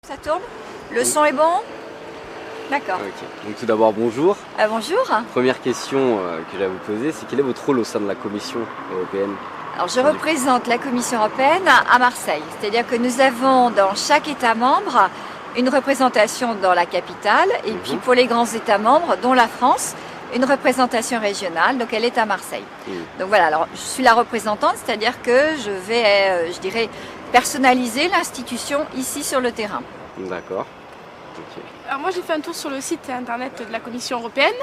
Ça tourne? Le son est bon? D'accord. Ok. Donc tout d'abord, bonjour. Bonjour. Première question que j'ai à vous poser, c'est quel est votre rôle au sein de la Commission européenne? Alors je représente la Commission européenne à Marseille. C'est-à-dire que nous avons dans chaque État membre une représentation dans la capitale et puis pour les grands États membres, dont la France, une représentation régionale, donc elle est à Marseille. Donc voilà, alors je suis la représentante, c'est-à-dire que je vais, je dirais, personnaliser l'institution ici sur le terrain. D'accord. Okay. Alors moi j'ai fait un tour sur le site internet de la Commission européenne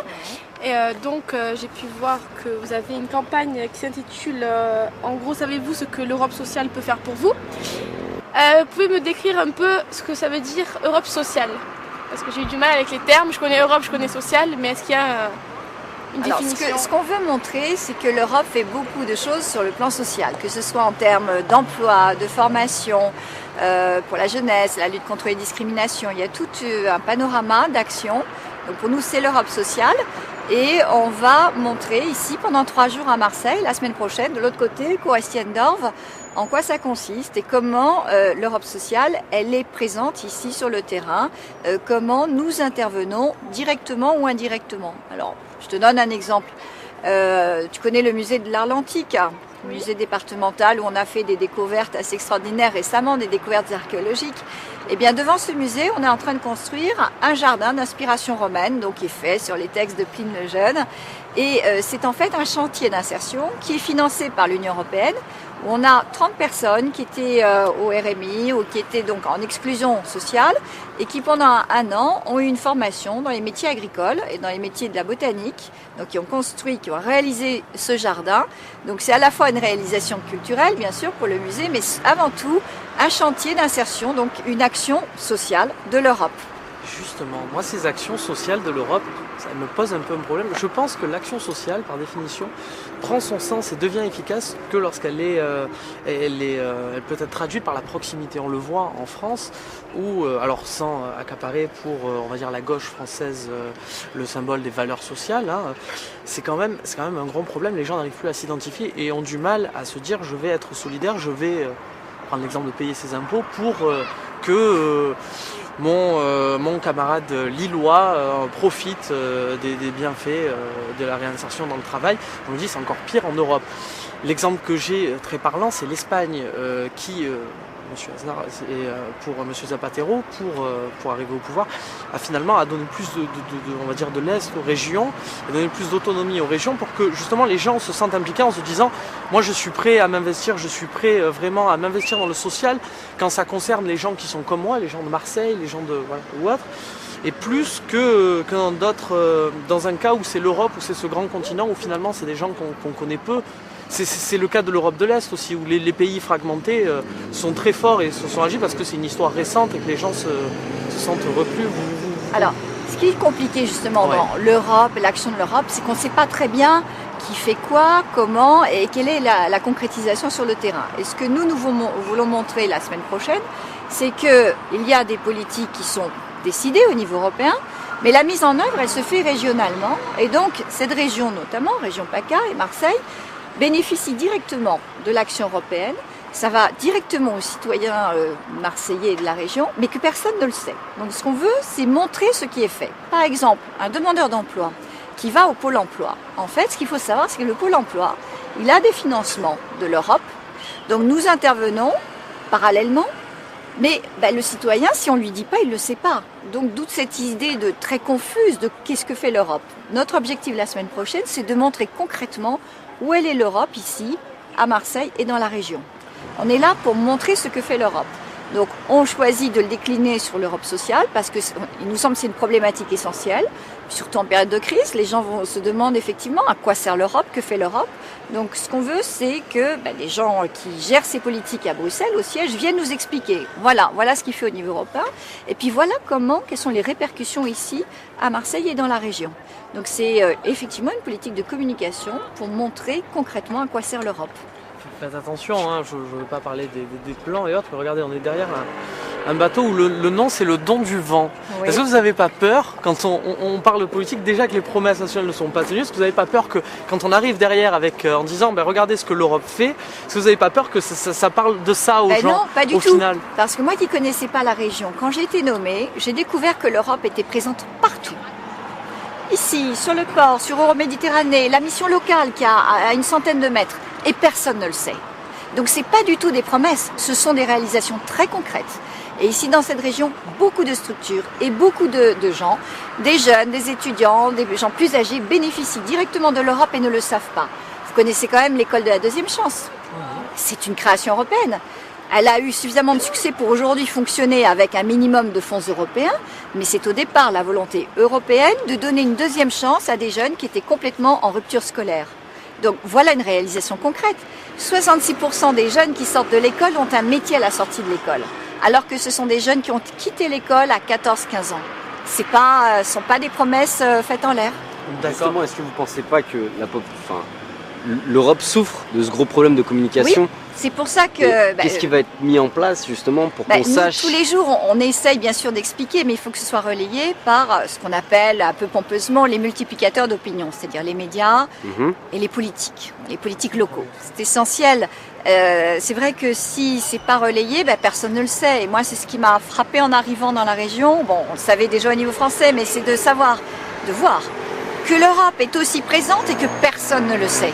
et donc j'ai pu voir que vous avez une campagne qui s'intitule en gros, savez-vous ce que l'Europe sociale peut faire pour vous? Vous pouvez me décrire un peu ce que ça veut dire Europe sociale? Parce que j'ai eu du mal avec les termes, je connais Europe, je connais sociale, mais est-ce qu'il y a une définition? Ce qu'on veut montrer, c'est que l'Europe fait beaucoup de choses sur le plan social, que ce soit en termes d'emploi, de formation, pour la jeunesse, la lutte contre les discriminations. Il y a tout un panorama d'actions. Donc pour nous, c'est l'Europe sociale. Et on va montrer ici pendant 3 jours à Marseille, la semaine prochaine, de l'autre côté, Cour-Estienne-d'Orve, en quoi ça consiste et comment l'Europe sociale, elle est présente ici sur le terrain, comment nous intervenons directement ou indirectement. Alors, je te donne un exemple. Tu connais le musée de l'art antique, musée départemental où on a fait des découvertes assez extraordinaires récemment, des découvertes archéologiques. Et bien devant ce musée, on est en train de construire un jardin d'inspiration romaine, donc qui est fait sur les textes de Pline le Jeune. Et c'est en fait un chantier d'insertion qui est financé par l'Union européenne, où on a 30 personnes qui étaient au RMI ou qui étaient donc en exclusion sociale et qui pendant un an ont eu une formation dans les métiers agricoles et dans les métiers de la botanique, donc qui ont construit, qui ont réalisé ce jardin. Donc c'est à la fois une réalisation culturelle bien sûr pour le musée, mais avant tout un chantier d'insertion, donc une action sociale de l'Europe. Justement, moi ces actions sociales de l'Europe, ça me pose un peu un problème. Je pense que l'action sociale, par définition, prend son sens et devient efficace que lorsqu'elle elle peut être traduite par la proximité. On le voit en France, où, alors sans accaparer pour, on va dire, la gauche française, le symbole des valeurs sociales, hein, c'est quand même un grand problème. Les gens n'arrivent plus à s'identifier et ont du mal à se dire je vais être solidaire, je vais prendre l'exemple de payer ses impôts pour que mon camarade lillois profite des bienfaits de la réinsertion dans le travail. On me dit c'est encore pire en Europe. L'exemple que j'ai très parlant, c'est l'Espagne qui, Monsieur Aznar et pour Monsieur Zapatero, pour arriver au pouvoir, a donné plus on va dire de l'aise aux régions, a donné plus d'autonomie aux régions pour que justement les gens se sentent impliqués en se disant moi je suis prêt à m'investir, je suis prêt vraiment à m'investir dans le social quand ça concerne les gens qui sont comme moi, les gens de Marseille, les gens de voilà, ou autres. Et plus que dans d'autres, dans un cas où c'est l'Europe, où c'est ce grand continent, où finalement c'est des gens qu'on connaît peu. C'est le cas de l'Europe de l'Est aussi, où les pays fragmentés sont très forts et se sont agis parce que c'est une histoire récente et que les gens se sentent repus. Alors, ce qui est compliqué justement dans l'Europe, l'action de l'Europe, c'est qu'on ne sait pas très bien qui fait quoi, comment et quelle est la concrétisation sur le terrain. Et ce que nous voulons montrer la semaine prochaine, c'est qu'il y a des politiques qui sont décidées au niveau européen, mais la mise en œuvre, elle se fait régionalement. Et donc, cette région notamment, région PACA et Marseille, bénéficie directement de l'action européenne. Ça va directement aux citoyens marseillais de la région, mais que personne ne le sait. Donc ce qu'on veut, c'est montrer ce qui est fait. Par exemple, un demandeur d'emploi qui va au Pôle emploi. En fait, ce qu'il faut savoir, c'est que le Pôle emploi, il a des financements de l'Europe. Donc nous intervenons parallèlement, mais le citoyen, si on ne lui dit pas, il ne le sait pas. Donc d'où cette idée très confuse de qu'est-ce que fait l'Europe. Notre objectif la semaine prochaine, c'est de montrer concrètement où elle est l'Europe, ici, à Marseille et dans la région. On est là pour montrer ce que fait l'Europe. Donc on choisit de le décliner sur l'Europe sociale parce qu'il nous semble que c'est une problématique essentielle. Surtout en période de crise, les gens se demandent effectivement à quoi sert l'Europe, que fait l'Europe. Donc ce qu'on veut, c'est que les gens qui gèrent ces politiques à Bruxelles, au siège, viennent nous expliquer. Voilà ce qu'il fait au niveau européen. Et puis voilà quelles sont les répercussions ici, à Marseille et dans la région. Donc c'est effectivement une politique de communication pour montrer concrètement à quoi sert l'Europe. Faites attention, hein, je ne veux pas parler des plans et autres, mais regardez, on est derrière un bateau où le nom c'est le don du vent. Oui. Est-ce que vous n'avez pas peur, quand on parle de politique, déjà que les promesses nationales ne sont pas tenues, est-ce que vous n'avez pas peur que quand on arrive derrière avec, en disant ben, regardez ce que l'Europe fait, est-ce que vous n'avez pas peur que ça parle de ça aux gens Non, pas du au tout. final? Parce que moi qui ne connaissais pas la région, quand j'ai été nommée, j'ai découvert que l'Europe était présente partout. Ici, sur le port, sur Euroméditerranée, la mission locale qui a à une centaine de mètres, et personne ne le sait. Donc c'est pas du tout des promesses, ce sont des réalisations très concrètes. Et ici dans cette région, beaucoup de structures et beaucoup de gens, des jeunes, des étudiants, des gens plus âgés bénéficient directement de l'Europe et ne le savent pas. Vous connaissez quand même l'école de la deuxième chance. C'est une création européenne. Elle a eu suffisamment de succès pour aujourd'hui fonctionner avec un minimum de fonds européens, mais c'est au départ la volonté européenne de donner une deuxième chance à des jeunes qui étaient complètement en rupture scolaire. Donc voilà une réalisation concrète. 66% des jeunes qui sortent de l'école ont un métier à la sortie de l'école, alors que ce sont des jeunes qui ont quitté l'école à 14-15 ans. Ce ne sont pas des promesses faites en l'air. Justement, est-ce que vous ne pensez pas que l'Europe souffre de ce gros problème de communication? Oui, c'est pour ça que... Qu'est-ce qui va être mis en place justement pour qu'on sache? Tous les jours, on essaye bien sûr d'expliquer, mais il faut que ce soit relayé par ce qu'on appelle un peu pompeusement les multiplicateurs d'opinion, c'est-à-dire les médias et les politiques locaux. C'est essentiel. C'est vrai que si c'est pas relayé, personne ne le sait. Et moi, c'est ce qui m'a frappé en arrivant dans la région. Bon, on le savait déjà au niveau français, mais c'est de savoir, de voir que l'Europe est aussi présente et que personne ne le sait.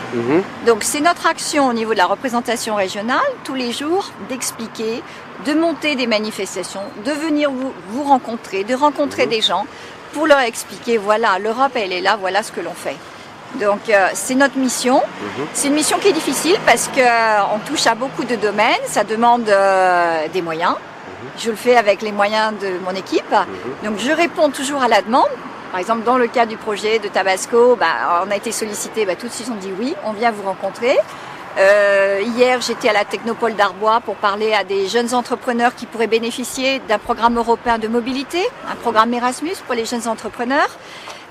Donc c'est notre action au niveau de la représentation régionale, tous les jours, d'expliquer, de monter des manifestations, de venir vous rencontrer, de rencontrer des gens pour leur expliquer, voilà, l'Europe elle est là, voilà ce que l'on fait. Donc c'est notre mission. C'est une mission qui est difficile parce qu'on touche à beaucoup de domaines, ça demande des moyens. Je le fais avec les moyens de mon équipe. Donc je réponds toujours à la demande. Par exemple, dans le cas du projet de Tabasco, on a été sollicité, tout de suite on dit oui, on vient vous rencontrer. Hier, j'étais à la Technopole d'Arbois pour parler à des jeunes entrepreneurs qui pourraient bénéficier d'un programme européen de mobilité, un programme Erasmus pour les jeunes entrepreneurs.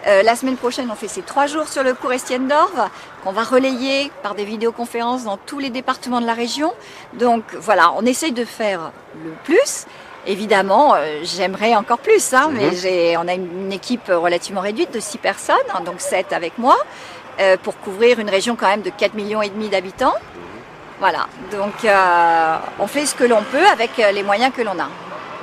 La semaine prochaine, on fait ces 3 jours sur le cours Estienne-d'Orve, qu'on va relayer par des vidéoconférences dans tous les départements de la région. Donc voilà, on essaye de faire le plus. Évidemment, j'aimerais encore plus, mais on a une équipe relativement réduite de 6 personnes, donc 7 avec moi, pour couvrir une région quand même de 4,5 millions d'habitants. Voilà, donc on fait ce que l'on peut avec les moyens que l'on a.